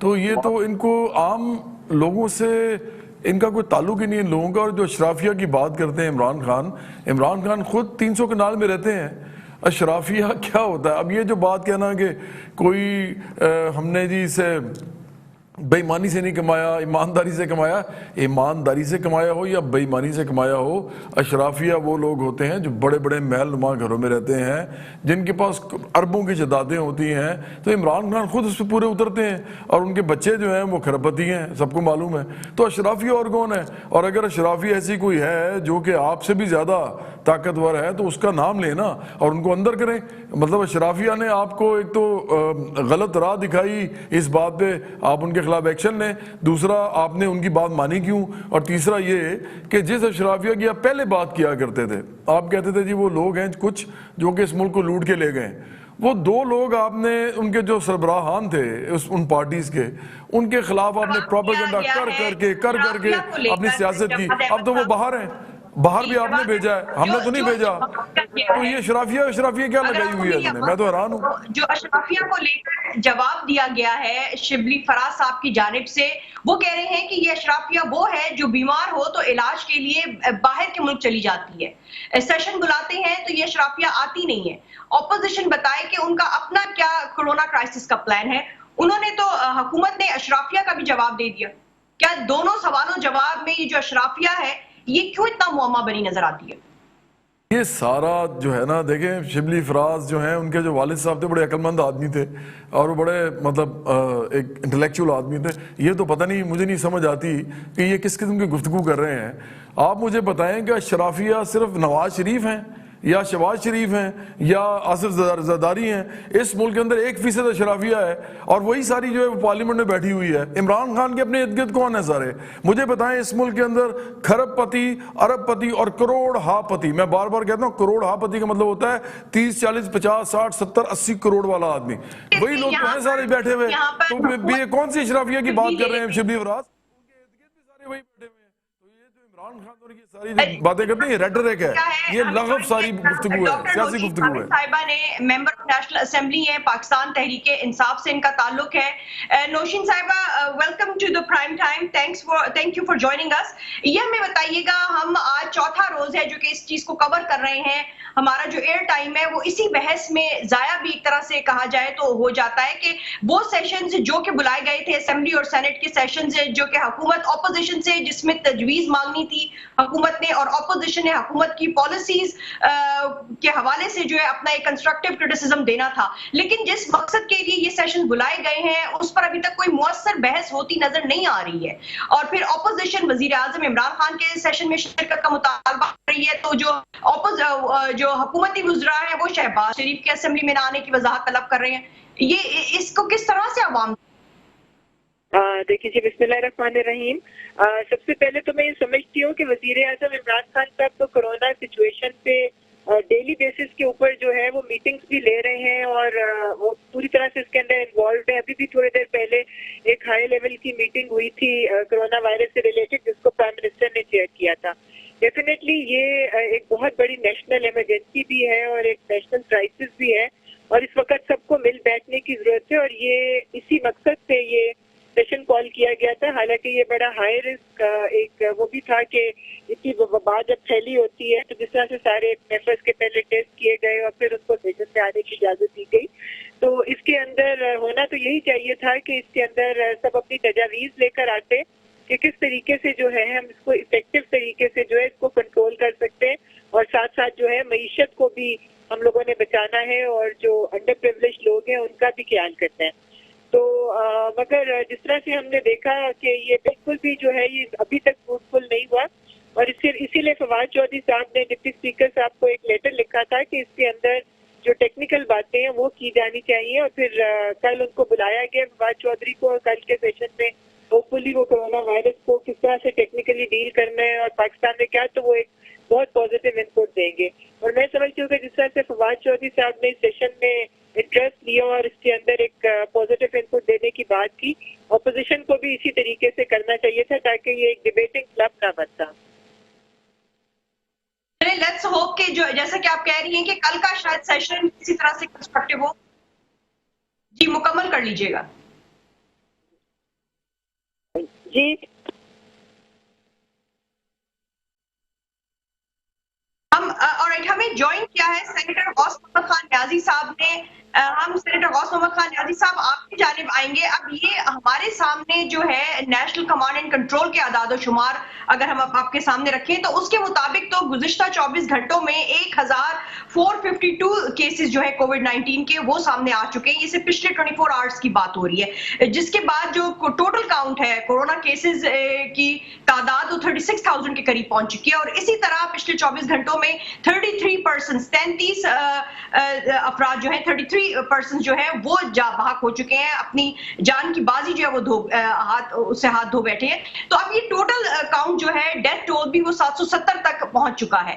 تو یہ تو ان کو عام لوگوں سے ان کا کوئی تعلق ہی نہیں ان لوگوں کا. اور جو اشرافیہ کی بات کرتے ہیں عمران خان خود 300 کنال میں رہتے ہیں. اشرافیہ کیا ہوتا ہے؟ اب یہ جو بات کہنا کہ کوئی ہم نے جی اسے بے ایمانی سے نہیں کمایا، ایمانداری سے کمایا، ایمانداری سے کمایا ہو یا بے ایمانی سے کمایا ہو، اشرافیہ وہ لوگ ہوتے ہیں جو بڑے بڑے محل نما گھروں میں رہتے ہیں جن کے پاس اربوں کی جائیدادیں ہوتی ہیں. تو عمران خان خود اس پہ پورے اترتے ہیں اور ان کے بچے جو ہیں وہ کھرپتی ہیں، سب کو معلوم ہے. تو اشرافیہ اور کون ہے؟ اور اگر اشرافیہ ایسی کوئی ہے جو کہ آپ سے بھی زیادہ طاقتور ہے تو اس کا نام لینا اور ان کو اندر کریں. مطلب اشرافیہ نے آپ کو ایک تو غلط راہ دکھائی، اس بات پہ آپ ان کے خلاف ایکشن لیں. دوسرا آپ نے ان کی بات مانی کیوں؟ اور تیسرا یہ کہ جس اشرافیہ کی آپ پہلے بات کیا کرتے تھے، آپ کہتے تھے جی وہ لوگ ہیں کچھ جو کہ اس ملک کو لوٹ کے لے گئے. وہ 2 لوگ آپ نے ان کے جو سربراہان تھے ان پارٹیز کے، ان کے خلاف آپ نے پروپیگنڈا کر کے اپنی سیاست کی. اب تو وہ باہر ہیں، باہر بھی آپ نے بھیجا ہے، ہم نے تو نہیں بھیجا. تو یہ اشرافیہ کیا لگائی ہوئی ہے؟ میں تو حیران ہوں. جو اشرافیہ کو لے کر جواب دیا گیا ہے شبلی فراز صاحب کی جانب سے، وہ کہہ رہے ہیں کہ یہ اشرافیہ وہ ہے جو بیمار ہو تو علاج کے لیے باہر کے ملک چلی جاتی ہے، سیشن بلاتے ہیں تو یہ اشرافیہ آتی نہیں ہے. اپوزیشن بتائے کہ ان کا اپنا کیا کرونا کرائسس کا پلان ہے. انہوں نے تو حکومت نے اشرافیہ کا بھی جواب دے دیا. کیا دونوں سوالوں جواب میں یہ جو اشرافیہ ہے یہ کیوں اتنا معمہ بنی نظر آتی ہے؟ یہ سارا جو ہے نا، دیکھیں شبلی فراز جو ہیں ان کے جو والد صاحب تھے بڑے عقل مند آدمی تھے اور وہ بڑے مطلب ایک انٹلیکچوئل آدمی تھے. یہ تو پتہ نہیں، مجھے نہیں سمجھ آتی کہ یہ کس قسم کی گفتگو کر رہے ہیں. آپ مجھے بتائیں کہ اشرافیہ صرف نواز شریف ہیں یا شہباز شریف ہیں یا آصف زرداری ہیں؟ اس ملک کے اندر 1% اشرافیہ ہے اور وہی ساری جو ہے وہ پارلیمنٹ میں بیٹھی ہوئی ہے. عمران خان کے اپنے ارد گرد کون ہے سارے؟ مجھے بتائیں اس ملک کے اندر کھرب پتی، ارب پتی اور کروڑ ہا پتی. میں بار بار کہتا ہوں کروڑ ہا پتی کا مطلب ہوتا ہے 30 40 50 60 70 80 کروڑ والا آدمی. وہی لوگ تو ہیں سارے بیٹھے ہوئے. تو یہ کون سی اشرافیہ کی بات کر رہے ہیں شبلی فراز؟ ان کے ارد گرد بھی سارے وہی بیٹھے ہوئے. عمران خان اور یہ ساری جو باتیں کرتے ہیں یہ ریٹرک ہے، یہ لغو ساری گفتگو ہے، سیاسی گفتگو ہے. صاحبہ نے ممبر آف نیشنل اسمبلی ہیں، پاکستان تحریک انصاف سے ان کا تعلق ہے. نوشین صاحبہ، welcome to the prime time, thank you for joining us. یہ ہمیں بتائیے گا، ہم آج 4تھا روز ہے جو کہ اس چیز کو کور کر رہے ہیں. ہمارا جو ایئر ٹائم ہے وہ اسی بحث میں ضائع بھی ایک طرح سے کہا جائے تو ہو جاتا ہے کہ وہ سیشنز جو کہ بلائے گئے تھے اسمبلی اور سینٹ کے سیشنز جو کہ حکومت اپوزیشن سے جس میں تجویز مانگنی تھی حکومت نے اور اپوزیشن نے حکومت کی پالیسیز کے حوالے سے جو ہے اپنا ایک کنسٹرکٹیو کرٹیسزم دینا تھا، لیکن جس مقصد کے لیے یہ سیشن بلائے گئے ہیں اس پر ابھی تک کوئی مؤثر بحث ہوتی نظر نہیں آ رہی ہے. اور پھر اپوزیشن وزیر اعظم عمران خان کے سیشن میں شرکت کا مطالبہ کر رہی ہے، تو جو حکومتی وزراء ہیں وہ شہباز شریف کے اسمبلی میں نہ آنے کی وضاحت طلب کر رہے ہیں. یہ اس کو کس طرح سے عوام؟ دیکھیے جی، بسم اللہ الرحمن الرحیم. سب سے پہلے تو میں یہ سمجھتی ہوں کہ وزیر اعظم عمران خان صاحب تو کرونا سچویشن پہ ڈیلی بیسس کے اوپر جو ہے وہ میٹنگز بھی لے رہے ہیں اور وہ پوری طرح سے اس کے اندر انوالوڈ ہیں. ابھی بھی تھوڑی دیر پہلے ایک ہائی لیول کی میٹنگ ہوئی تھی کرونا وائرس سے ریلیٹڈ جس کو پرائم منسٹر نے چیئر کیا تھا. ڈیفینیٹلی یہ ایک بہت بڑی نیشنل ایمرجنسی بھی ہے اور ایک نیشنل کرائسس بھی ہے اور اس وقت سب کو مل بیٹھنے کی ضرورت ہے اور یہ اسی مقصد سے یہ سیشن کال کیا گیا تھا. حالانکہ یہ بڑا ہائی رسک ایک وہ بھی تھا کہ اتنی وبا جب پھیلی ہوتی ہے تو جس طرح سے سارے میمبرس کے پہلے ٹیسٹ کیے گئے اور پھر ان کو سیشن سے آنے کی اجازت دی گئی، تو اس کے اندر ہونا تو یہی چاہیے تھا کہ اس کے اندر سب اپنی تجاویز لے کر آتے کہ کس طریقے سے جو ہے ہم اس کو افیکٹو طریقے سے جو ہے اس کو کنٹرول کر سکتے ہیں اور ساتھ ساتھ جو ہے معیشت کو بھی ہم لوگوں نے بچانا ہے اور جو انڈر پریولیج لوگ ہیں ان کا بھی خیال کرنا ہے. تو مگر جس طرح سے ہم نے دیکھا کہ یہ بالکل بھی جو ہے یہ ابھی تک فروٹفل نہیں ہوا اور اسی لیے فواد چودھری صاحب نے ڈپٹی اسپیکر صاحب کو ایک لیٹر لکھا تھا کہ اس کے اندر جو ٹیکنیکل باتیں ہیں وہ کی جانی چاہیے اور پھر کل ان کو بلایا گیا فواد چودھری کو اور کل کے سیشن میں ہوپ فلی وہ کرونا وائرس کو کس طرح سے ٹیکنیکلی ڈیل کرنا ہے اور پاکستان میں کیا تو وہ ایک بہت پازیٹیو انپٹ دیں گے. اور میں سمجھتی ہوں کہ جس طرح سے فواد چودھری صاحب نے سیشن میں انٹرسٹ لیا اور اس کے اندر ایک پازیٹیو انپٹ دینے کی بات کی، اپوزیشن کو بھی اسی طریقے سے کرنا چاہیے تھا تاکہ یہ ایک ڈیبیٹنگ کلب نہ بنتا. لیٹس ہوپ کہ جو جیسا کہ آپ کہہ رہی ہیں کہ کل کا شاید سیشن کسی طرح سے کنسٹرکٹیو ہو. جی مکمل کر لیجئے گا. جی ہمیں جوائن کیا ہے سینیٹر غوث محمد خان نیازی صاحب نے. ہم سینیٹر غوث محمد خان نیازی صاحب آپ کی جانب آئیں گے. اب یہ ہمارے سامنے جو ہے نیشنل کمانڈ اینڈ کنٹرول کے اعداد و شمار اگر ہم آپ کے سامنے رکھیں تو اس کے مطابق تو گزشتہ 24 گھنٹوں میں 1452 کیسز جو ہے کووڈ 19 کے وہ سامنے آ چکے ہیں. یہ صرف پچھلے 24 آورز کی بات ہو رہی ہے, جس کے بعد جو ٹوٹل کاؤنٹ ہے کورونا کیسز کی تعداد وہ 36,000 کے قریب پہنچ چکی ہے. اور اسی طرح پچھلے 24 گھنٹوں میں 33 افراد جو ہیں 33% جو ہے وہ بحق ہو چکے ہیں, اپنی جان کی بازی جو ہے وہ اس سے ہاتھ دھو بیٹھے ہیں. تو اب یہ ٹوٹل کاؤنٹ جو ہے ڈیتھ ٹول بھی وہ 770 تک پہنچ چکا ہے.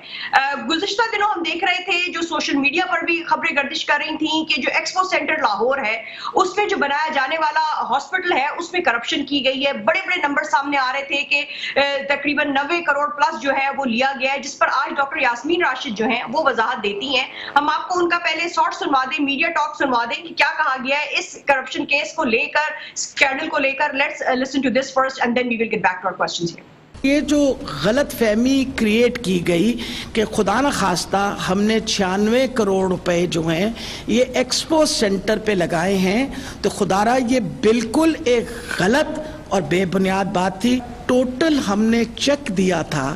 گزشتہ دنوں ہم دیکھ رہے تھے جو سوشل میڈیا پر بھی خبریں گردش کر رہی تھیں کہ جو ایکسپو سینٹر لاہور ہے اس میں جو بنایا جانے والا ہاسپٹل ہے اس میں کرپشن کی گئی ہے. بڑے بڑے نمبر سامنے آ رہے تھے کہ تقریباً 90 کروڑ پلس جو ہے وہ لیا گیا ہے, جس پر آج ڈاکٹر یاسمین راشد جو ہیں وہ وضاحت دیتی ہیں. ہم آپ کو ان کا پہلے شارٹ سنوا دیں, میڈیا ٹاک سنوا دیں کہ کیا کہا گیا ہے اس کرپشن کیس کو لے کر, اسکینڈل کو لے کر. Let's listen to this first and then we will get back to our questions here. یہ جو غلط فہمی کریٹ کی گئی کہ خدا نخواستہ ہم نے 96 کروڑ روپے جو ہیں یہ ایکسپو سینٹر پہ لگائے ہیں, تو خدا را یہ بالکل ایک غلط اور بے بنیاد بات تھی. ٹوٹل ہم نے چیک دیا تھا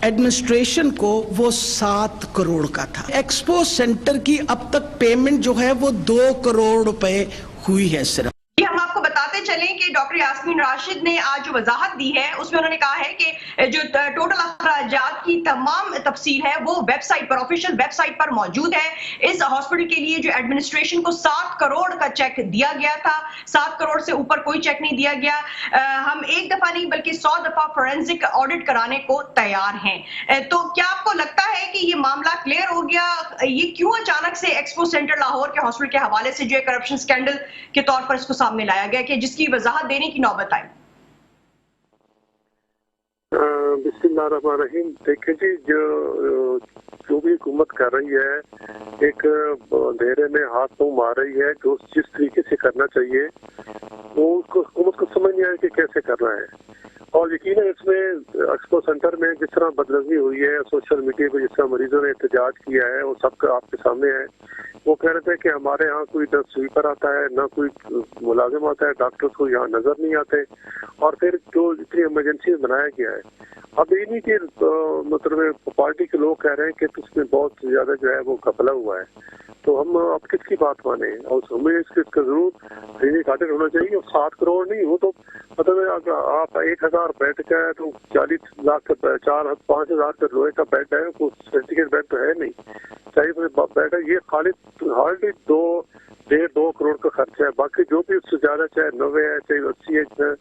ایڈمنسٹریشن کو وہ 7 کروڑ کا تھا. ایکسپو سینٹر کی اب تک پیمنٹ جو ہے وہ 2 کروڑ روپے ہوئی ہے صرف. ہم آپ کو بتاتے چلیں کہ ڈاکٹر یاسمین راشد نے آج جو وضاحت دی ہے اس میں انہوں نے کہا ہے کہ جو ٹوٹل اخراجات کی تمام تفصیل ہے وہ ویب سائٹ پر, آفیشیل ویب سائٹ پر موجود ہے. اس ہاسپٹل کے لیے جو ایڈمنسٹریشن کو 7 کروڑ کا چیک دیا گیا تھا, 7 کروڑ سے اوپر کوئی چیک نہیں دیا گیا. ہم ایک دفعہ نہیں بلکہ 100 دفعہ فورینسک آڈٹ کرانے کو تیار ہیں. تو کیا آپ کو لگتا ہے کہ یہ معاملہ کلیئر ہو گیا؟ یہ کیوں اچانک سے ایکسپو سینٹر لاہور کے ہاسپٹل کے حوالے سے جو ہے کرپشن اسکینڈل کے طور پر اس کو سامنے لایا گیا کہ جس کی وضاحت دینے کی نوبت آئی؟ بسم اللہ الرحمن الرحیم. دیکھیں جی, جو بھی حکومت کر رہی ہے ایک اندھیرے میں ہاتھ منہ مار رہی ہے, جو جس طریقے سے کرنا چاہیے وہ حکومت کو سمجھ نہیں آئے کہ کیسے کرنا ہے. اور یقیناً اس میں ایکسپو سینٹر میں جس طرح بدنظمی ہوئی ہے, سوشل میڈیا پہ جس طرح مریضوں نے احتجاج کیا ہے وہ سب کا آپ کے سامنے ہے. وہ کہہ رہے تھے کہ ہمارے ہاں کوئی نہ سویپر آتا ہے نہ کوئی ملازم آتا ہے, ڈاکٹرز کو یہاں نظر نہیں آتے. اور پھر جو اتنی ایمرجنسی بنایا گیا ہے, اب یہ نہیں کہ مطلب پارٹی کے لوگ کہہ رہے ہیں کہ اس میں بہت زیادہ جو ہے وہ گھپلا ہوا ہے, تو ہم اب کس کی بات مانیں؟ اور ہمیں اس کا ضرور کلینک آڈٹ ہونا چاہیے. اور 7 کروڑ نہیں, وہ تو مطلب آپ 1000 بیڈ کا ہے تو 40 لاکھ کا 5,000 کا لوہے کا بیڈ ہے, وہ سرٹیفکیٹ بیڈ تو ہے نہیں, چاہیے بیڈ ہے. یہ خالی ہارڈلی 2.5 کروڑ کا خرچہ ہے. باقی جو بھی اس سے زیادہ چاہے 90 ہے چاہے 80 ہے,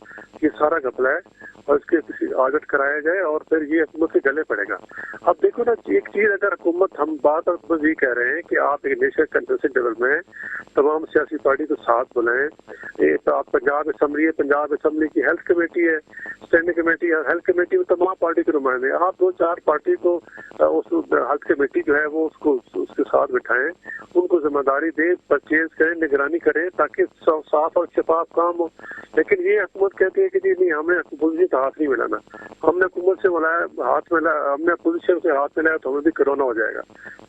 یہ سارا گھپلا ہے. اور اس کے کسی آڈٹ کرایا جائے اور پھر یہ حکومت کے گلے پڑے گا. اب دیکھو نا, ایک چیز اگر حکومت, ہم بات یہ کہہ رہے ہیں کہ آپ ایک نیشنل کنسنسس لیول میں تمام سیاسی پارٹی کو ساتھ بلائیں. آپ پنجاب اسمبلی ہے, پنجاب اسمبلی کی ہیلتھ کمیٹی ہے, اسٹینڈنگ کمیٹی ہے, ہیلتھ کمیٹی میں تمام پارٹی کے نمائندے ہیں. آپ 2-4 پارٹی کو اس ہیلتھ کمیٹی جو ہے وہ اس کے ساتھ بٹھائیں, ان کو ذمہ داری دیں, پرچیز کریں, نگرانی کریں تاکہ صاف اور شفاف کام ہو. لیکن یہ حکومت کہتی ہے کہ جی نہیں, ہمیں اپوزیشن سے ہاتھ نہیں ملانا, ہم نے حکومت سے ہاتھ ملایا, ہم نے اپوزیشن سے ہاتھ ملایا تو ہمیں بھی کرونا ہو جائے گا.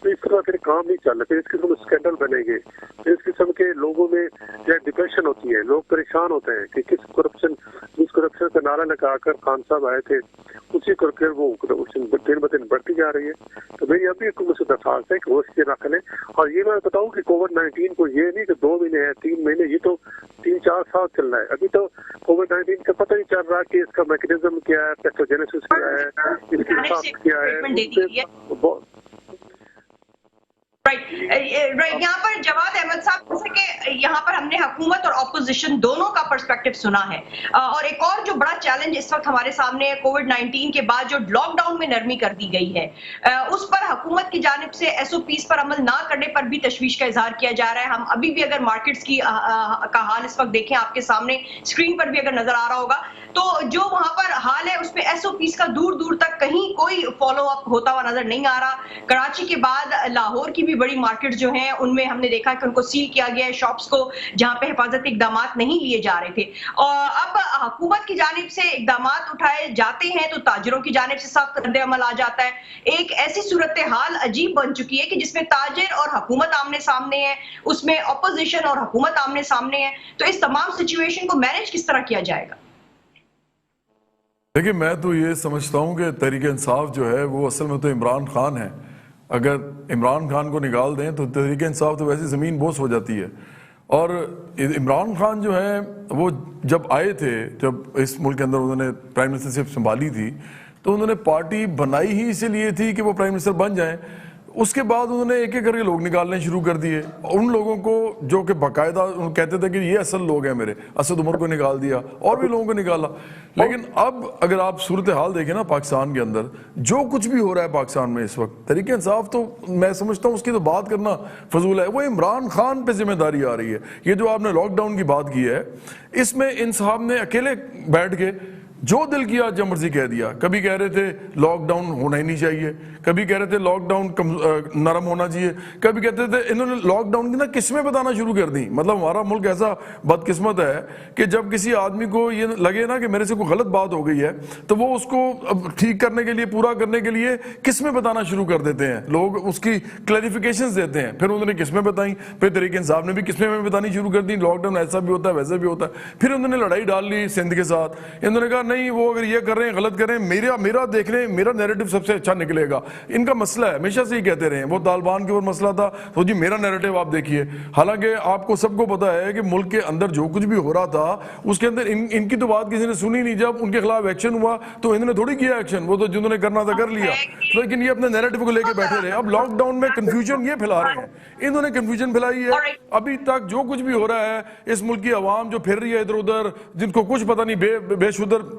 تو اس طرح پھر کام نہیں چل رہا. پھر اس قسم کے اسکینڈل بنے گے, پھر اس قسم کے لوگوں میں جو ڈپریشن ہوتی ہے, لوگ پریشان ہوتے ہیں کہ جس کرپشن کا نعرہ لگا کر خان صاحب آئے تھے اسی کر وہ کرپشن دن ب دن بڑھتی جا رہی ہے. تو میری ابھی حکومت سے درخواست ہے کہ وہ اس کے رکھ لیں. اور یہ میں بتاؤں کہ کووڈ 19 کو یہ نہیں کہ 2 مہینے ہے 3 مہینے, یہ تو 3-4 سال چل رہا ہے. ابھی تو کووڈ 19 کا پتہ نہیں چل رہا کہ اس کا میکینزم کیا ہے, پیتھوجینیسس کیا ہے, اس کی ساخت کیا ہے. رائٹ, یہاں پر جواد احمد صاحب, جیسے کہ یہاں پر ہم نے حکومت اور اپوزیشن دونوں کا پرسپیکٹو سنا ہے. اور ایک اور جو بڑا چیلنج اس وقت ہمارے سامنے ہے, کووڈ 19 کے بعد جو لاک ڈاؤن میں نرمی کر دی گئی ہے, اس پر حکومت کی جانب سے SOPs پر عمل نہ کرنے پر بھی تشویش کا اظہار کیا جا رہا ہے. ہم ابھی بھی اگر مارکیٹس کا حال اس وقت دیکھیں, آپ کے سامنے اسکرین پر بھی اگر نظر آ رہا ہوگا, تو جو وہاں پر حال ہے اس میں ایس او پیز کا دور دور تک کہیں کوئی فالو اپ ہوتا ہوا نظر نہیں آ رہا. کراچی کے بعد لاہور کی بھی بڑی مارکیٹ جو ہیں ان میں ہم نے دیکھا کہ ان کو سیل کیا گیا ہے شاپس کو جہاں پہ حفاظتی اقدامات نہیں لیے جا رہے تھے. اور اب حکومت کی جانب سے اقدامات اٹھائے جاتے ہیں تو تاجروں کی جانب سے سخت رد عمل آ جاتا ہے. ایک ایسی صورتحال عجیب بن چکی ہے کہ جس میں تاجر اور حکومت آمنے سامنے ہے, اس میں اپوزیشن اور حکومت آمنے سامنے ہے. تو اس تمام سچویشن کو مینج کس طرح کیا جائے گا؟ دیکھیں میں تو یہ سمجھتا ہوں کہ تحریک انصاف جو ہے وہ اصل میں تو عمران خان ہے. اگر عمران خان کو نکال دیں تو تحریک انصاف تو ویسے زمین بوس ہو جاتی ہے. اور عمران خان جو ہے وہ جب آئے تھے, جب اس ملک کے اندر انہوں نے پرائم منسٹرشپ سنبھالی تھی تو انہوں نے پارٹی بنائی ہی اسی لیے تھی کہ وہ پرائم منسٹر بن جائیں. اس کے بعد انہوں نے ایک ایک کر کے لوگ نکالنے شروع کر دیے. ان لوگوں کو جو کہ باقاعدہ کہتے تھے کہ یہ اصل لوگ ہیں میرے, اسد عمر کو نکال دیا اور بھی لوگوں کو نکالا. لیکن اب اگر آپ صورتحال دیکھیں نا پاکستان کے اندر جو کچھ بھی ہو رہا ہے پاکستان میں اس وقت, تحریک انصاف تو میں سمجھتا ہوں اس کی تو بات کرنا فضول ہے. وہ عمران خان پہ ذمہ داری آ رہی ہے. یہ جو آپ نے لاک ڈاؤن کی بات کی ہے اس میں ان صاحب نے اکیلے بیٹھ کے جو دل کیا جب مرضی کہہ دیا. کبھی کہہ رہے تھے لاک ڈاؤن ہونا ہی نہیں چاہیے, کبھی کہہ رہے تھے لاک ڈاؤن نرم ہونا چاہیے, کبھی کہتے تھے انہوں نے لاک ڈاؤن کی نا قسمیں بتانا شروع کر دی. مطلب ہمارا ملک ایسا بدقسمت ہے کہ جب کسی آدمی کو یہ لگے نا کہ میرے سے کوئی غلط بات ہو گئی ہے تو وہ اس کو ٹھیک کرنے کے لیے, پورا کرنے کے لیے قسمیں بتانا شروع کر دیتے ہیں. لوگ اس کی کلیریفیکیشنز دیتے ہیں. پھر انہوں نے قسمیں بتائیں, پھر تحریک انصاف نے بھی قسمیں بتانی شروع کر دی. لاک ڈاؤن ایسا بھی ہوتا ہے ویسا بھی ہوتا ہے. پھر انہوں نے لڑائی ڈال لی سندھ کے ساتھ. انہوں نے کہا نہیں وہ اگر یہ کر رہے ہیں غلط کر رہے ہیں, میرا دیکھ لیں, میرا نیریٹو سب سے اچھا نکلے گا. ان کا مسئلہ ہے, ہمیشہ سے ہی کہتے رہے ہیں. وہ طالبان کے اوپر مسئلہ تھا تو جی میرا نیریٹو آپ دیکھیے. حالانکہ آپ کو سب کو پتا ہے کہ ملک کے اندر جو کچھ بھی ہو رہا تھا اس کے اندر ان کی تو بات کسی نے سنی نہیں. جب ان کے خلاف ایکشن ہوا تو انہوں نے تھوڑی کیا ایکشن, وہ تو جنہوں نے کرنا تھا کر لیا. لیکن یہ اپنے نیریٹو کو لے کے بیٹھے رہے. اب لاک ڈاؤن میں کنفیوژن یہ پھیلا رہے ہیں, انہوں نے کنفیوژن پھیلائی ہے. ابھی تک جو کچھ بھی ہو رہا ہے اس ملک کی عوام جو پھر رہی ہے ادھر ادھر, جن کو کچھ پتہ نہیں, بے شدر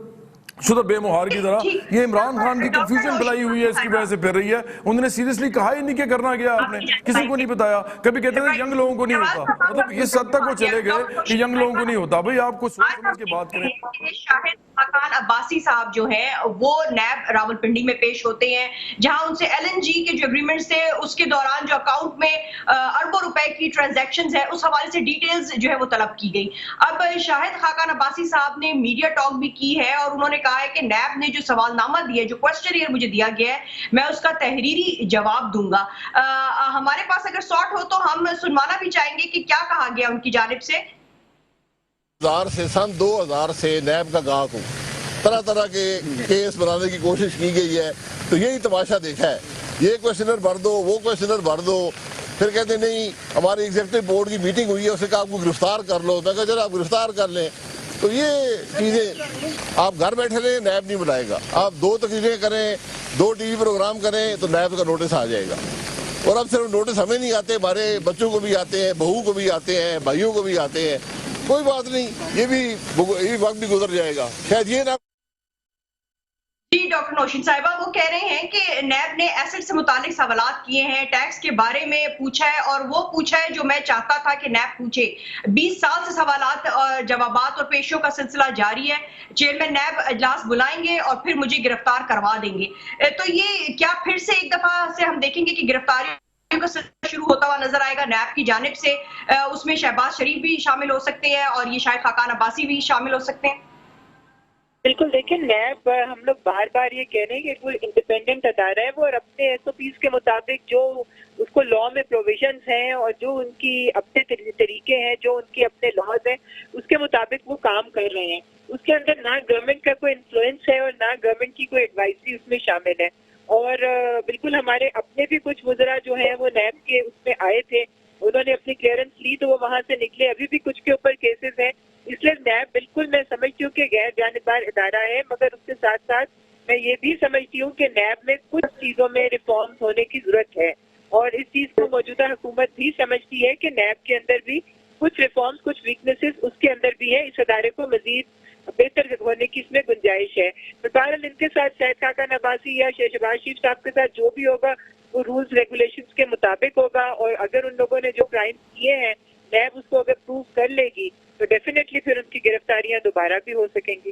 بے مہار کی طرح, یہ عمران خان کی کنفیوژن پھیلائی ہوئی ہے, اس کی وجہ سے پھر رہی ہے. انہوں نے سیریسلی کہا ہی نہیں کہ کرنا کیا آپ نے, کسی کو نہیں بتایا. کبھی کہتے تھے ینگ لوگوں کو نہیں ہوتا, مطلب اس حد تک وہ چلے گئے کہ ینگ لوگوں کو نہیں ہوتا. بھئی آپ کو سوچ سمجھ کے بات کریں. شاہد خاقان عباسی صاحب جو ہیں وہ نیب راولپنڈی میں پیش ہوتے ہیں جہاں ان سے ایل این جی کے جو اگریمنٹس تھے اس کے دوران جو اکاؤنٹ میں اربوں روپے کی ٹرانزیکشنز ہیں اس حوالے سے ڈیٹیلز جو ہے وہ طلب کی گئی. اب شاہد خاقان عباسی صاحب نے میڈیا ٹاک بھی کی ہے اور انہوں نے کہا ہے کہ نیب نے جو سوال نامہ دیا ہے, جو کوسچنئر مجھے دیا گیا ہے, میں اس کا تحریری جواب دوں گا. ہمارے پاس اگر سارٹ ہو تو ہم سنوانا بھی چاہیں گے کہ کیا کہا گیا ان کی جانب سے. سن 2000 سے نیب کا گاہک ہوں, طرح طرح کے کیس بنانے کی کوشش کی گئی ہے. تو یہی تماشا دیکھا ہے, یہ کوشچنر بھر دو, وہ کوشچنر بھر دو, پھر کہتے نہیں ہماری ایگزیکٹو بورڈ کی میٹنگ ہوئی ہے, اسے کہا آپ کو گرفتار کر لو. میں کہا چلو آپ گرفتار کر لیں. تو یہ چیزیں آپ گھر بیٹھے رہیں, نیب نہیں بنائے گا. آپ 2 تقریریں کریں, 2 ٹی وی پروگرام کریں تو نیب کا نوٹس آ جائے گا. اور اب صرف نوٹس ہمیں نہیں آتے, ہمارے بچوں کو بھی آتے ہیں, بہو کو بھی آتے ہیں, بھائیوں کو بھی آتے ہیں. کوئی بات نہیں, یہ بھی وقت بھی گزر جائے گا. شاید یہ نہ. جی ڈاکٹر نوشین صاحبہ, وہ کہہ رہے ہیں کہ نیب نے ایسٹ سے متعلق سوالات کیے ہیں, ٹیکس کے بارے میں پوچھا ہے اور وہ پوچھا ہے جو میں چاہتا تھا کہ نیب پوچھے. 20 سال سے سوالات اور جوابات اور پیشوں کا سلسلہ جاری ہے. چیئرمین نیب اجلاس بلائیں گے اور پھر مجھے گرفتار کروا دیں گے. تو یہ کیا پھر سے ایک دفعہ سے ہم دیکھیں گے کہ گرفتاری کا سلسلہ شروع ہوتا ہوا نظر آئے گا نیب کی جانب سے؟ اس میں شہباز شریف بھی شامل ہو سکتے ہیں اور یہ شاہد خاقان عباسی بھی شامل ہو سکتے ہیں. بالکل, دیکھیں نیب ہم لوگ بار بار یہ کہہ رہے ہیں کہ وہ انڈیپینڈنٹ ادارہ ہے, وہ اپنے ایس او پیز کے مطابق جو اس کو لا میں پروویژنز ہیں اور جو ان کی اپنے طریقے ہیں, جو ان کے اپنے لاز ہیں, اس کے مطابق وہ کام کر رہے ہیں. اس کے اندر نہ گورنمنٹ کا کوئی انفلوئنس ہے اور نہ گورنمنٹ کی کوئی ایڈوائزری اس میں شامل ہے. اور بالکل ہمارے اپنے بھی کچھ وزراء جو ہیں وہ نیب کے اس میں آئے تھے, انہوں نے اپنی کلیئرنس لی تو وہ وہاں سے نکلے. ابھی بھی کچھ کے اوپر کیسز ہیں, اس لیے نیب بالکل میں سمجھتی ہوں کہ غیر جانبدار ادارہ ہے. مگر اس کے ساتھ ساتھ میں یہ بھی سمجھتی ہوں کہ نیب میں کچھ چیزوں میں ریفارمز ہونے کی ضرورت ہے, اور اس چیز کو موجودہ حکومت بھی سمجھتی ہے کہ نیب کے اندر بھی کچھ ریفارمز, کچھ ویکنیسز اس کے اندر بھی ہے. اس ادارے کو مزید بہتر ہونے کی اس میں گنجائش ہے. بہرحال ان کے ساتھ شاہد خاقان عباسی یا شہباز شریف صاحب کے ساتھ جو بھی ہوگا وہ رولز ریگولیشنز کے مطابق ہوگا, اور اگر ان لوگوں نے جو کرائم کیے ہیں نیب اس کو اگر پروف کر لے گی تو ڈیفینیٹلی پھر ان کی گرفتاریاں دوبارہ بھی ہو سکیں گی.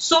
100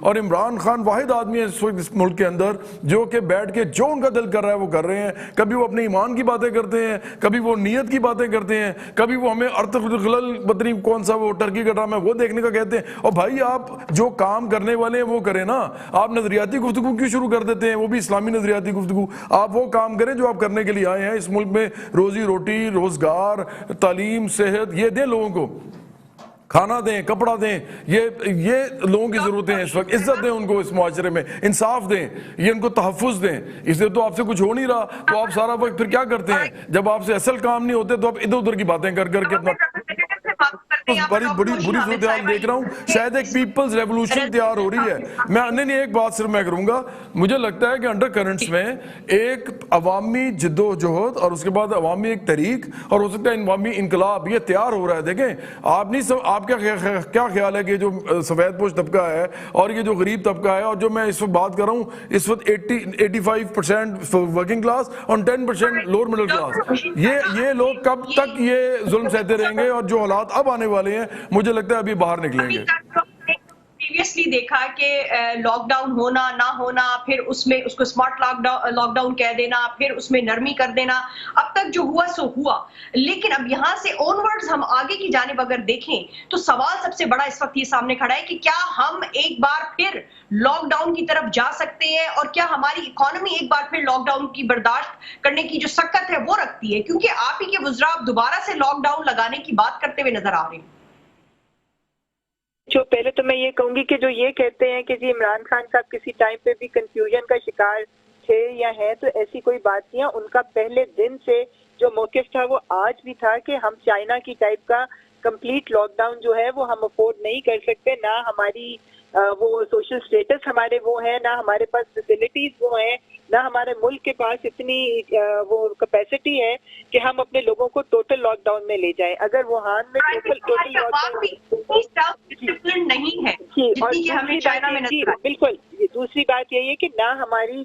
اور عمران خان واحد آدمی ہے اس وقت اس ملک کے اندر جو کہ بیٹھ کے جو ان کا دل کر رہا ہے وہ کر رہے ہیں. کبھی وہ اپنے ایمان کی باتیں کرتے ہیں, کبھی وہ نیت کی باتیں کرتے ہیں, کبھی وہ ہمیں ارطغرل بدنی کون سا وہ ٹرکی کا ڈرامہ وہ دیکھنے کا کہتے ہیں. اور بھائی آپ جو کام کرنے والے ہیں وہ کریں نا, آپ نظریاتی گفتگو کیوں شروع کر دیتے ہیں, وہ بھی اسلامی نظریاتی گفتگو. آپ وہ کام کریں جو آپ کرنے کے لیے آئے ہیں. اس ملک میں روزی روٹی, روزگار, تعلیم, صحت یہ دیں لوگوں کو, کھانا دیں, کپڑا دیں, یہ لوگوں کی ضرورتیں ہیں اس وقت. عزت دیں ان کو اس معاشرے میں, انصاف دیں, یہ ان کو تحفظ دیں. اس لیے تو آپ سے کچھ ہو نہیں رہا تو آپ سارا وقت پھر کیا کرتے ہیں, جب آپ سے اصل کام نہیں ہوتے تو آپ ادھر ادھر کی باتیں کر کے اپنا بڑی صورتحال دیکھ رہا ہوں. شاید ایک پیپلز ریولوشن تیار ہو رہی ہے. میں نہیں ایک بات صرف میں کروں گا, مجھے لگتا ہے کہ انڈر کرنٹس میں ایک عوامی جد و جہد اور اس کے بعد عوامی ایک تحریک اور ہو سکتا ہے عوامی انقلاب یہ تیار ہو رہا ہے. دیکھیں آپ کیا خیال ہے کہ جو سفید پوش طبقہ ہے اور یہ جو غریب طبقہ ہے اور جو میں اس وقت بات کر رہا ہوں اس وقت 85% ورکنگ کلاس اور 10% لوور مڈل کلاس, یہ لوگ کب تک یہ ظلم سہتے رہیں گے؟ اور جو حالات اب آنے والے ہیں مجھے لگتا ہے ابھی باہر نکلیں گے. پریویسلی دیکھا کہ لاک ڈاؤن ہونا نہ ہونا, پھر اس میں اس کو اسمارٹ لاک ڈاؤن کہہ دینا, پھر اس میں نرمی کر دینا, اب تک جو ہوا سو ہوا. لیکن اب یہاں سے آن ورڈز ہم آگے کی جانب اگر دیکھیں تو سوال سب سے بڑا اس وقت یہ سامنے کھڑا ہے کہ کیا ہم ایک بار پھر لاک ڈاؤن کی طرف جا سکتے ہیں, اور کیا ہماری اکانومی ایک بار پھر لاک ڈاؤن کی برداشت کرنے کی جو سکت ہے وہ رکھتی ہے, کیونکہ آپ ہی کے وزراء دوبارہ سے لاک ڈاؤن لگانے کی بات کرتے ہوئے نظر آ رہے ہیں. جو پہلے تو میں یہ کہوں گی کہ جو یہ کہتے ہیں کہ جی عمران خان صاحب کسی ٹائم پہ بھی کنفیوژن کا شکار تھے یا ہیں, تو ایسی کوئی بات نہیں ہے. ان کا پہلے دن سے جو موقف تھا وہ آج بھی تھا کہ ہم چائنا کی ٹائپ کا کمپلیٹ لاک ڈاؤن جو ہے وہ ہم افورڈ نہیں کر سکتے. نہ ہماری وہ سوشل سٹیٹس ہمارے وہ ہیں, نہ ہمارے پاس فیسلٹیز وہ ہیں, نہ ہمارے ملک کے پاس اتنی وہ کیپیسٹی ہے کہ ہم اپنے لوگوں کو ٹوٹل لاک ڈاؤن میں لے جائیں. اگر ووہان میں ٹوٹل نہیں ہے بالکل. دوسری بات یہی ہے کہ نہ ہماری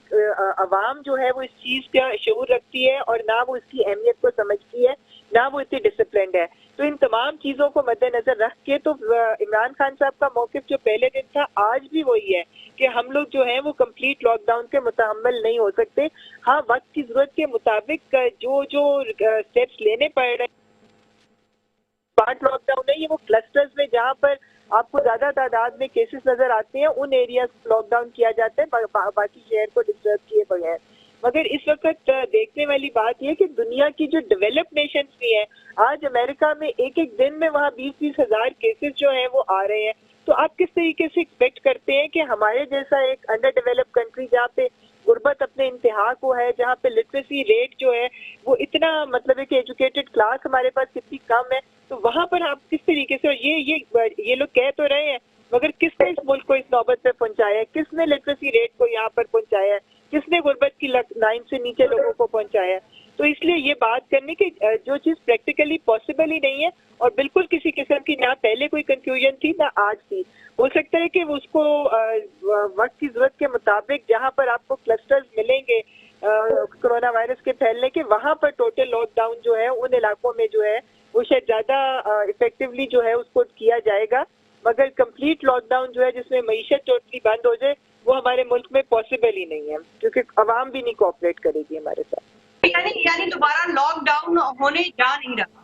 عوام جو ہے وہ اس چیز کا شعور رکھتی ہے اور نہ وہ اس کی اہمیت کو سمجھتی ہے, نہ وہ اتنی ڈسپلنڈ ہے. تو ان تمام چیزوں کو مد نظر رکھ کے تو عمران خان صاحب کا موقف جو پہلے دن تھا آج بھی وہی ہے کہ ہم لوگ جو ہیں وہ کمپلیٹ لاک ڈاؤن کے متحمل نہیں ہو سکتے. ہاں وقت کی ضرورت کے مطابق جو اسٹیپس لینے پڑ رہے ہیں, اسمارٹ لاک ڈاؤن ہے یہ وہ کلسٹرز میں جہاں پر آپ کو زیادہ تعداد میں کیسز نظر آتے ہیں ان ایریاز کو لاک ڈاؤن کیا جاتا ہے باقی شہر کو ڈسٹرب کیے بغیر. مگر اس وقت دیکھنے والی بات یہ کہ دنیا کی جو ڈیولپ نیشنز بھی ہیں, آج امریکہ میں ایک دن میں وہاں 20-20 ہزار کیسز جو ہیں وہ آ رہے ہیں. تو آپ کس طریقے سے ایکسپیکٹ کرتے ہیں کہ ہمارے جیسا ایک انڈر ڈیولپ کنٹری جہاں پہ غربت اپنے انتہا کو ہے, جہاں پہ لٹریسی ریٹ جو ہے وہ اتنا مطلب ہے کہ ایجوکیٹڈ کلاس ہمارے پاس کتنی کم ہے, تو وہاں پر آپ کس طریقے سے, اور یہ لوگ کہہ تو رہے ہیں مگر کس نے اس ملک کو اس نوبت پہ پہنچایا ہے, کس نے لٹریسی ریٹ کو یہاں پر پہنچایا ہے, کس نے غربت کی لائن سے نیچے لوگوں کو پہنچایا ہے. تو اس لیے یہ بات کرنے کی جو چیز پریکٹیکلی پاسبل ہی نہیں ہے اور بالکل کسی قسم کی نہ پہلے کوئی کنفیوژن تھی نہ آج تھی. ہو سکتا ہے کہ اس کو وقت کی ضرورت کے مطابق جہاں پر آپ کو کلسٹرز ملیں گے کرونا وائرس کے پھیلنے کے, وہاں پر ٹوٹل لاک ڈاؤن جو ہے ان علاقوں میں جو ہے وہ شاید زیادہ افیکٹولی جو ہے اس کو کیا جائے گا. مگر کمپلیٹ لاک ڈاؤن جو ہے جس میں معیشت ٹوٹلی بند ہو جائے وہ ہمارے ملک میں پاسبل ہی نہیں ہے, کیونکہ عوام بھی نہیں کوآپریٹ کرے گی ہمارے ساتھ. یعنی دوبارہ لاک ڈاؤن ہونے جا نہیں رہا.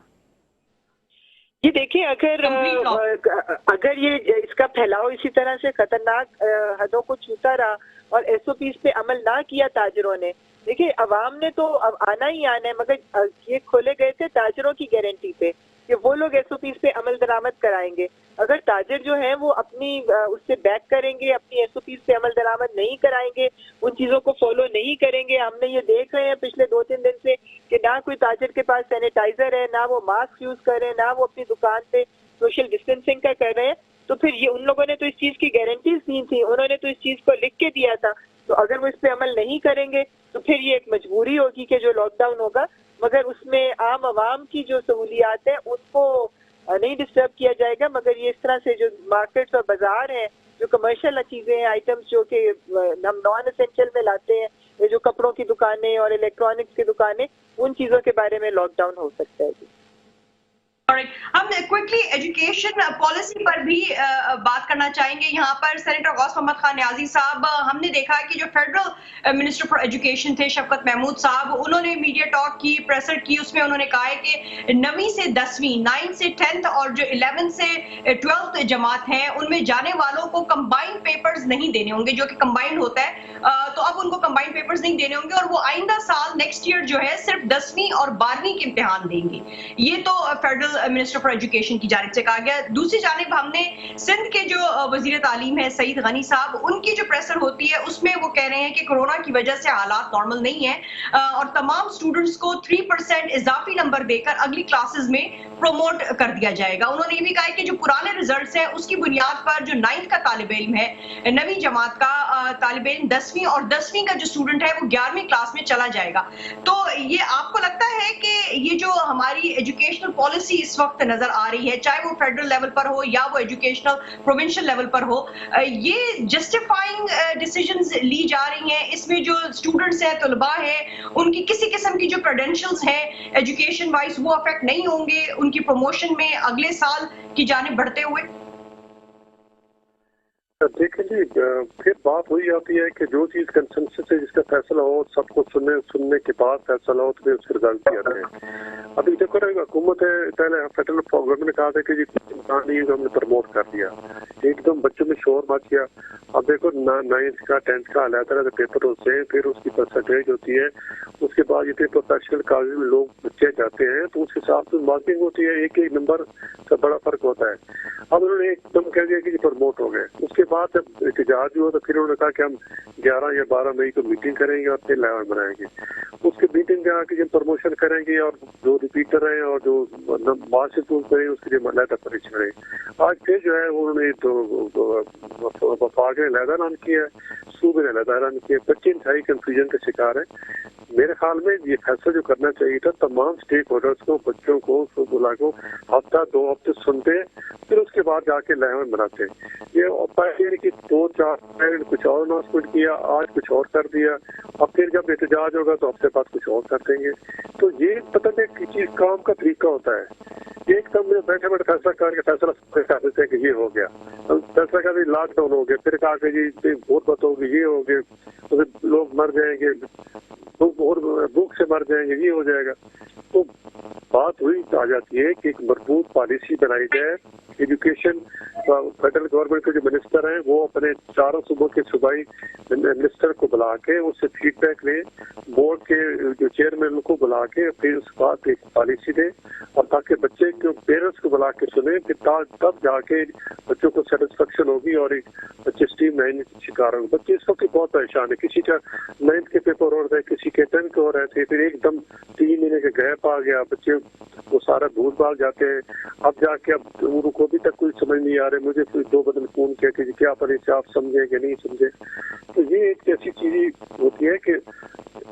یہ دیکھیں اگر یہ اس کا پھیلاؤ اسی طرح سے خطرناک حدوں کو چھوتا رہا اور ایس او پیز پہ عمل نہ کیا تاجروں نے, دیکھیں عوام نے تو اب آنا ہی آنا ہے, مگر یہ کھولے گئے تھے تاجروں کی گارنٹی پہ کہ وہ لوگ ایس او پیز پہ عمل درآمد کرائیں گے. اگر تاجر جو ہیں وہ اپنی اس سے بیک کریں گے, اپنی ایس او پیز پہ عمل درآمد نہیں کرائیں گے, ان چیزوں کو فالو نہیں کریں گے. ہم نے یہ دیکھ رہے ہیں پچھلے 2-3 دن سے کہ نہ کوئی تاجر کے پاس سینیٹائزر ہے, نہ وہ ماسک یوز کر رہے ہیں, نہ وہ اپنی دکان پہ سوشل ڈسٹینسنگ کا کر رہے ہیں. تو پھر یہ ان لوگوں نے تو اس چیز کی گارنٹیز دی تھی, انہوں نے تو اس چیز کو لکھ کے دیا تھا. تو اگر وہ اس پہ عمل نہیں کریں گے تو پھر یہ ایک مجبوری ہوگی کہ جو لاک ڈاؤن ہوگا, مگر اس میں عام عوام کی جو سہولیات ہیں ان کو نہیں ڈسٹرب کیا جائے گا. مگر یہ اس طرح سے جو مارکیٹس اور بازار ہیں, جو کمرشل چیزیں ہیں, آئٹمس جو کہ ہم نان اسینشل میں لاتے ہیں, جو کپڑوں کی دکانیں اور الیکٹرانکس کی دکانیں, ان چیزوں کے بارے میں لاک ڈاؤن ہو سکتا ہے. جی ہم کوئکلی ایجوکیشن پالیسی پر بھی بات کرنا چاہیں گے. یہاں پر سینیٹر غوث محمد خان نیازی صاحب, ہم نے دیکھا کہ جو فیڈرل منسٹر فار ایجوکیشن تھے شفقت محمود صاحب, انہوں نے میڈیا ٹاک کی, پریسر کی, اس میں انہوں نے کہا ہے کہ 9ویں سے 10ویں, 9 سے 10th اور جو 11 سے 12th جماعت ہیں ان میں جانے والوں کو کمبائنڈ پیپرز نہیں دینے ہوں گے, جو کہ کمبائنڈ ہوتا ہے, تو اب ان کو کمبائنڈ پیپرز نہیں دینے ہوں گے اور وہ آئندہ سال نیکسٹ ایئر جو ہے صرف 10ویں اور 12ویں کے امتحان دیں گے. یہ تو فیڈرل منسٹر فار ایجوکیشن کی جانب سے کہا گیا. دوسری جانب ہم نے سندھ کے جو وزیر تعلیم ہے سعید غنی صاحب, ان کی جو پریسر ہوتی ہے اس میں وہ کہہ رہے ہیں کہ کورونا کی وجہ سے حالات نارمل نہیں ہیں اور تمام اسٹوڈنٹس کو 3% اضافی نمبر دے کر اگلی کلاسز میں پروموٹ کر دیا جائے گا. انہوں نے یہ بھی کہا کہ جو پرانے ریزلٹس ہیں اس کی بنیاد پر جو 9th کا طالب علم ہے, 9ویں جماعت کا طالب علم 10ویں اور 10ویں کا جو اسٹوڈنٹ ہے وہ 11ویں کلاس میں چلا جائے گا. تو یہ آپ کو لگتا ہے کہ یہ جو ہماری ایجوکیشنل پالیسی اس وقت نظر آ رہی ہے, چاہے وہ فیڈرل لیول پر ہو یا وہ ایجوکیشنل پروونشل لیول پر ہو, یہ جسٹیفائنگ ڈیسیژنز لی جا رہی ہیں, اس میں جو اسٹوڈنٹس ہیں, طلباء ہیں, ان کی کسی قسم کی جو کریڈینشلز ہیں ایجوکیشن وائز وہ افیکٹ نہیں ہوں گے ان کی پروموشن میں اگلے سال کی جانب بڑھتے ہوئے؟ دیکھیں جی, پھر بات وہی آتی ہے کہ جو چیز کنسنسس ہے, جس کا فیصلہ ہو, سب کو سننے کے بعد فیصلہ ہو, تو پھر اس کے رزلٹ کیا جائے. ابھی دیکھو نا, حکومت ہے, پہلے فیڈرل گورنمنٹ نے کہا تھا کہ جی امتحان نہیں ہے, تو ہم نے پروموٹ کر دیا, ایک دم بچوں میں شور مچ گیا. اب دیکھو 9th کا 10th کا علیحدہ طرح سے پیپر ہوتے ہیں, پھر اس کی پرسنٹیج ہوتی ہے, اس کے بعد یہ پروفیشنل کالج میں لوگ بچے جاتے ہیں تو اس کے حساب سے مارکنگ ہوتی ہے, ایک ایک نمبر کا بڑا فرق ہوتا ہے. اب انہوں نے ایک دم کہہ دیا کہ یہ پروموٹ ہو گئے. اس کے بعد جب احتجاج ہوا تو پھر انہوں نے کہا کہ ہم 11 یا 12 مئی کو میٹنگ کریں گے اور پھر لیول بنائیں گے. اس کے میٹنگ میں آ کے جب پروموشن کریں گے اور جو ریپیٹر ہیں اور جو مارکس امپروو کریں اس کے لیے علیحدہ پریشن رہے. آج پھر جو ہے انہوں نے تو وفاق نے علیحدہ اعلان کیا ہے, صوبے نے علیحدہ اعلان کیا. بچے انتہائی کنفیوژن کا شکار ہیں. میرے خیال میں یہ فیصلہ جو کرنا چاہیے تھا, تمام اسٹیک ہولڈرس کو, بچوں کو, بلا کو ہفتہ 2 ہفتے سنتے, پھر اس کے بعد جا کے لیول بناتے. یہ کہ 2-4 کچھ اور اناؤنسمنٹ کیا, آج کچھ اور کر دیا, اب پھر جب احتجاج ہوگا تو ہفتے بعد کچھ اور کر دیں گے. تو یہ پتہ نہیں کہ چیز کام کا طریقہ ہوتا ہے. ایک دم بیٹھے بیٹھے فیصلہ کر کے فیصلہ کر دیتے ہیں کہ یہ ہو گیا, فیصلہ کر دی لاک ڈاؤن ہو گیا, پھر کہا کہ جی بہت بات ہوگی, یہ ہو گئے, لوگ مر جائیں گے, اور بھوک سے مر جائیں گے, یہ ہو جائے گا. تو بات ہوئی آ جاتی ہے کہ ایک مربوط پالیسی بنائی جائے. ایجوکیشن فیڈرل گورنمنٹ کے جو منسٹر ہیں وہ اپنے چاروں صوبوں کے صوبائی منسٹر کو بلا کے اس سے فیڈ بیک لیں, بورڈ کے جو چیئرمین کو بلا کے پھر اس بات ایک پالیسی دیں, اور تاکہ بچے کے پیرنٹس کو بلا کے سنیں, پھر تب جا کے بچوں کو سیٹسفیکشن ہوگی اور ایک بچے اسٹریم لائن کا شکار ہوں گے. بچے اس وقت بہت پریشان ہے, کسی کا 9th کے پیپر ہو رہے تھے, کسی کے 10th کے ہو رہے تھے, پھر ایک دم 3 مہینے کے گیپ آ گیا, بچے وہ سارا بھول بھال جاتے ہیں. اب جا کے اب ان کو بھی تک کوئی سمجھ نہیں آ رہے. مجھے کوئی 2 بدن فون کیا کہ کیا پڑے سے آپ سمجھیں کہ نہیں سمجھے. تو یہ ایک ایسی چیز ہوتی ہے کہ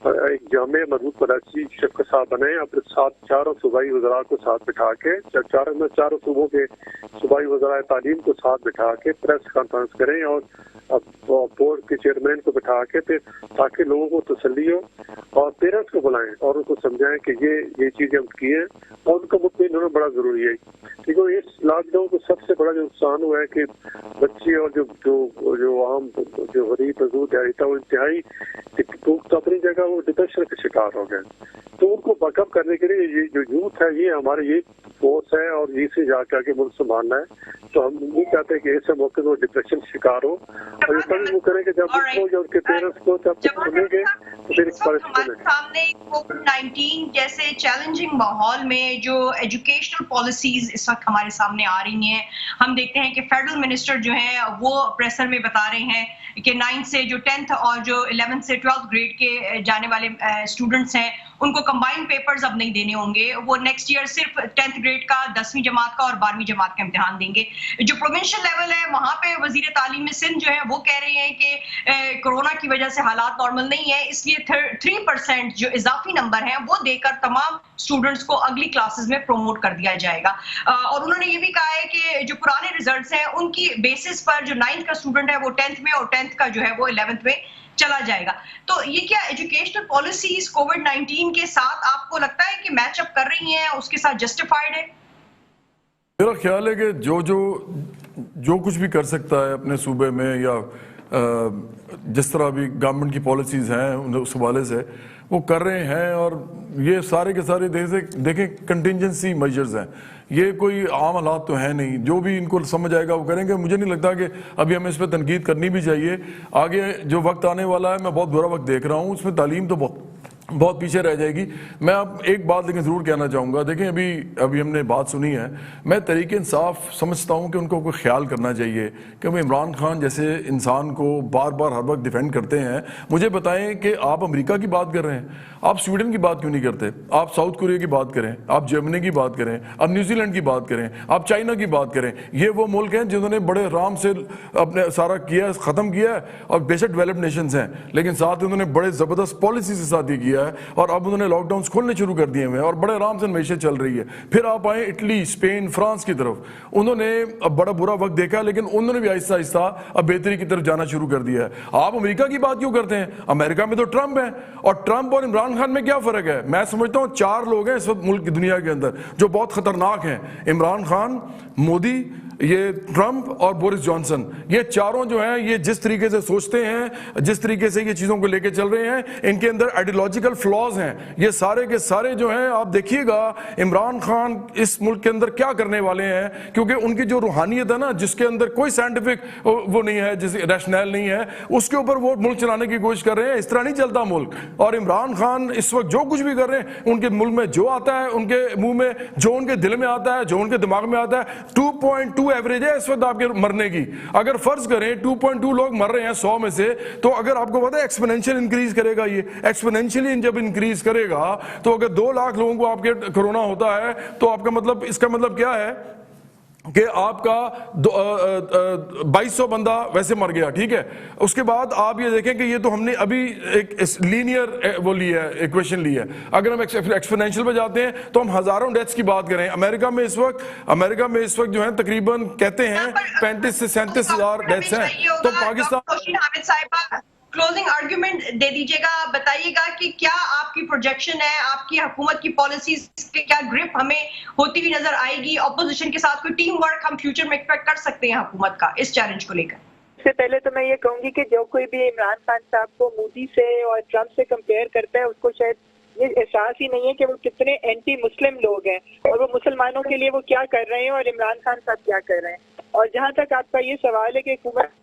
ایک جامع مضبوط پالیسی شفقت صاحب بنائیں, اپنے ساتھ چاروں صوبائی وزراء کو ساتھ بٹھا کے, چاروں صوبوں کے صوبائی وزرائے تعلیم کو ساتھ بٹھا کے پریس کانفرنس کریں اور بورڈ کے چیئرمین کو بٹھا کے پھر تاکہ لوگوں کو تسلی ہو, اور پیرنٹس کو بلائیں اور ان کو سمجھائیں کہ یہ چیزیں ہم کی ہیں, اور ان کا مطمئن ہونا بڑا ضروری ہے. کیونکہ اس لاک ڈاؤن کو سب سے بڑا جو نقصان ہوا ہے کہ بچے اور جو عام جو غریب مزدور ہے وہ انتہائی تو اپنی جگہ وہ ڈپریشن کا شکار ہو گئے. تو ان کو بیک اپ کرنے کے لیے یہ جو یوتھ ہے یہ ہمارے یہ فورس ہے, اور یہ سے جا کے ملک سنبھالنا ہے. تو ہم نہیں چاہتے کہ ایسے موقع وہ ڈپریشن شکار ہو, اور یہ تبھی وہ کریں کہ جب ان کو یا ان کے پیرنٹس کو جب سنیں گے تو پھر ہمارے سامنے کووڈ-19 جیسے چیلنجنگ ماحول میں جو ایجوکیشنل پالیسیز اس وقت ہمارے سامنے آ رہی ہیں, ہم دیکھتے ہیں کہ فیڈرل منسٹر جو ہیں وہ پریسر میں بتا رہے ہیں کہ 9th سے جو 10th اور جو 11th سے 12th گریڈ کے جانے والے اسٹوڈنٹس ہیں ان کو کمبائنڈ پیپرز اب نہیں دینے ہوں گے. وہ نیکسٹ ایئر صرف 10th گریڈ کا, 10ویں جماعت کا اور 12ویں جماعت کا امتحان دیں گے. جو پروونشل لیول ہے وہاں پہ وزیر تعلیم سندھ جو ہے وہ کہہ رہے ہیں کہ کورونا کی وجہ سے حالات نارمل نہیں ہے, اس لیے 3% جو اضافی نمبر ہیں وہ دے کر تمام اسٹوڈنٹس کو اگلی کلاسز میں پروموٹ کر دیا جائے گا. اور انہوں نے یہ بھی کہا ہے کہ جو پرانے ریزلٹس ہیں ان کی بیسس پر جو 9th کا اسٹوڈنٹ ہے وہ 10th میں اور 10th کا جو ہے وہ 11th میں چلا جائے گا. تو یہ کیا ایجوکیشنل پالیسیز کووڈ-19 کے ساتھ آپ کو لگتا ہے کہ میچ اپ کر رہی ہیں, اس کے ساتھ جسٹیفائڈ ہے؟ میرا خیال ہے کہ جو کچھ بھی کر سکتا ہے اپنے صوبے میں یا جس طرح بھی گورنمنٹ کی پالیسیز ہیں اس حوالے سے وہ کر رہے ہیں، اور یہ سارے کے سارے دیکھیں کنٹینجنسی میجرز ہیں، یہ کوئی عام حالات تو ہیں نہیں، جو بھی ان کو سمجھ آئے گا وہ کریں گے۔ مجھے نہیں لگتا کہ ابھی ہمیں اس پہ تنقید کرنی بھی چاہیے، آگے جو وقت آنے والا ہے میں بہت برا وقت دیکھ رہا ہوں، اس میں تعلیم تو بہت پیچھے رہ جائے گی۔ میں اب ایک بات لیکن ضرور کہنا چاہوں گا، دیکھیں ابھی ہم نے بات سنی ہے، میں تحریک انصاف سمجھتا ہوں کہ ان کو کوئی خیال کرنا چاہیے کہ وہ عمران خان جیسے انسان کو بار بار ہر وقت ڈیفینڈ کرتے ہیں۔ مجھے بتائیں کہ آپ امریکہ کی بات کر رہے ہیں، آپ سویڈن کی بات کیوں نہیں کرتے؟ آپ ساؤتھ کوریا کی بات کریں، آپ جرمنی کی بات کریں، آپ نیوزی لینڈ کی بات کریں، آپ چائنا کی بات کریں۔ یہ وہ ملک ہیں جنہوں نے بڑے آرام سے اپنے سارا کیا، ختم کیا ہے، اور بے شک ڈیولپڈ نیشنز ہیں، لیکن ساتھ انہوں نے بڑے زبردست پالیسی سے ساتھ یہ کیا ہے، اور اب انہوں نے لاک ڈاؤنز کھولنے شروع کر دیے ہیں اور بڑے آرام سے معیشت چل رہی ہے۔ پھر آپ آئیں اٹلی، اسپین، فرانس کی طرف، انہوں نے اب بڑا برا وقت دیکھا لیکن انہوں نے بھی آہستہ آہستہ اب بہتری کی طرف جانا شروع کر دیا ہے۔ آپ امریکہ کی بات کیوں کرتے ہیں؟ امریکہ میں تو ٹرمپ ہے، اور ٹرمپ اور عمران خان میں کیا فرق ہے؟ میں سمجھتا ہوں 4 لوگ ہیں اس وقت ملک کی دنیا کے اندر جو بہت خطرناک ہیں، عمران خان، مودی، یہ ٹرمپ اور بورس جانسن۔ یہ چاروں جو ہیں یہ جس طریقے سے سوچتے ہیں، جس طریقے سے یہ چیزوں کو لے کے چل رہے ہیں، ان کے اندر آئیڈیولوجیکل فلاز ہیں۔ یہ سارے کے سارے جو ہیں آپ دیکھیے گا عمران خان اس ملک کے اندر کیا کرنے والے ہیں، کیونکہ ان کی جو روحانیت ہے نا، جس کے اندر کوئی سائنٹیفک وہ نہیں ہے، جس ریشنل نہیں ہے، اس کے اوپر وہ ملک چلانے کی کوشش کر رہے ہیں۔ اس طرح نہیں چلتا ملک۔ اور عمران خان اس وقت جو کچھ بھی کر رہے ہیں، ان کے ملک میں جو آتا ہے، ان کے منہ میں جو ان کے دل میں آتا ہے، جو ان کے دماغ میں آتا ہے، 2.2 ایوریج ہے اس وقت آپ کے مرنے کی۔ اگر فرض کریں 2.2 لوگ مر رہے ہیں 100 میں سے، تو اگر آپ کو پتا ہے ایکسپونینشیل انکریز کرے گا، یہ ایکسپونینشیلی جب انکریز کرے گا تو اگر 2 لاکھ لوگوں کو آپ کے کرونا ہوتا ہے تو آپ کا مطلب، اس کا مطلب کیا ہے کہ آپ کا 2200 بندہ ویسے مر گیا، ٹھیک ہے۔ اس کے بعد آپ یہ دیکھیں کہ یہ تو ہم نے ابھی ایک لینئر وہ لی ہے، ایکویشن لی ہے۔ اگر ہم ایکسپونینشیل پہ جاتے ہیں تو ہم ہزاروں ڈیتھس کی بات کریں۔ امریکہ میں اس وقت جو ہے تقریباً کہتے ہیں 35 سے 37 ہزار ڈیتھس ہیں، تو پاکستان کلوزنگ آرگیومنٹ دے دیجیے گا، بتائیے گا کہ کیا آپ کی پروجیکشن ہے، آپ کی حکومت کی پالیسیز کے کیا گرپ ہمیں ہوتی ہوئی نظر آئے گی؟ اپوزیشن کے ساتھ کوئی ٹیم ورک ہم فیوچر میں ایکسپیکٹ کر سکتے ہیں حکومت کا اس چیلنج کو لے کر؟ اس سے پہلے تو میں یہ کہوں گی کہ جو کوئی بھی عمران خان صاحب کو مودی سے اور ٹرمپ سے کمپیئر کرتا ہے، اس کو شاید یہ احساس ہی نہیں ہے کہ وہ کتنے اینٹی مسلم لوگ ہیں، اور وہ مسلمانوں کے لیے وہ کیا کر رہے ہیں اور عمران خان صاحب کیا کر رہے ہیں۔ اور جہاں تک آپ کا یہ سوال ہے کہ حکومت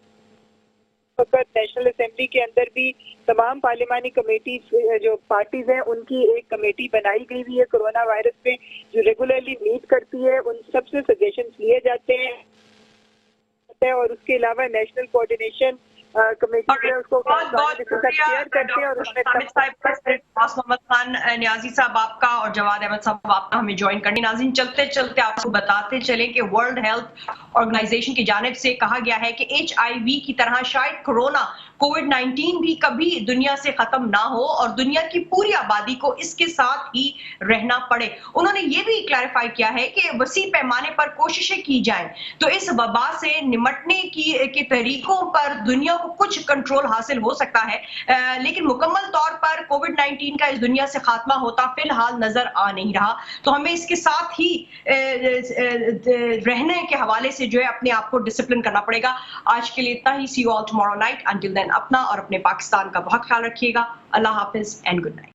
نیشنل اسمبلی کے اندر بھی تمام پارلیمانی کمیٹیز جو پارٹیز ہیں ان کی ایک کمیٹی بنائی گئی ہوئی ہے کورونا وائرس پہ، جو ریگولرلی میٹ کرتی ہے، ان سب سے سجیشنز لیے جاتے ہیں، اور اس کے علاوہ نیشنل کوآرڈینیشن کمیٹی اس کو شیئر کرتے ہیں، اور اس میں محمد خان نیازی صاحب آپ کا اور جواد احمد صاحب آپ کا ہمیں جوائن کرنے۔ ناظرین چلتے چلتے آپ کو بتاتے چلیں کہ ورلڈ ہیلتھ آرگنائزیشن کی جانب سے کہا گیا ہے کہ HIV کی طرح شاید کورونا کووڈ-19 بھی کبھی دنیا سے ختم نہ ہو اور دنیا کی پوری آبادی کو اس کے ساتھ ہی رہنا پڑے۔ انہوں نے یہ بھی کلیریفائی کیا ہے کہ وسیع پیمانے پر کوششیں کی جائیں تو اس وبا سے نمٹنے کے طریقوں پر دنیا کو کچھ کنٹرول حاصل ہو سکتا ہے، لیکن مکمل طور پر کووڈ-19 کا اس دنیا سے خاتمہ ہوتا فی الحال نظر آ نہیں رہا۔ تو ہمیں اس کے ساتھ ہی رہنے کے حوالے سے جو ہے اپنے آپ کو ڈسپلن کرنا پڑے گا۔ آج کے لیے اتنا ہی، see you all tomorrow night, until then اپنا اور اپنے پاکستان کا بہت خیال رکھیے گا۔ اللہ حافظ اینڈ گڈ نائٹ۔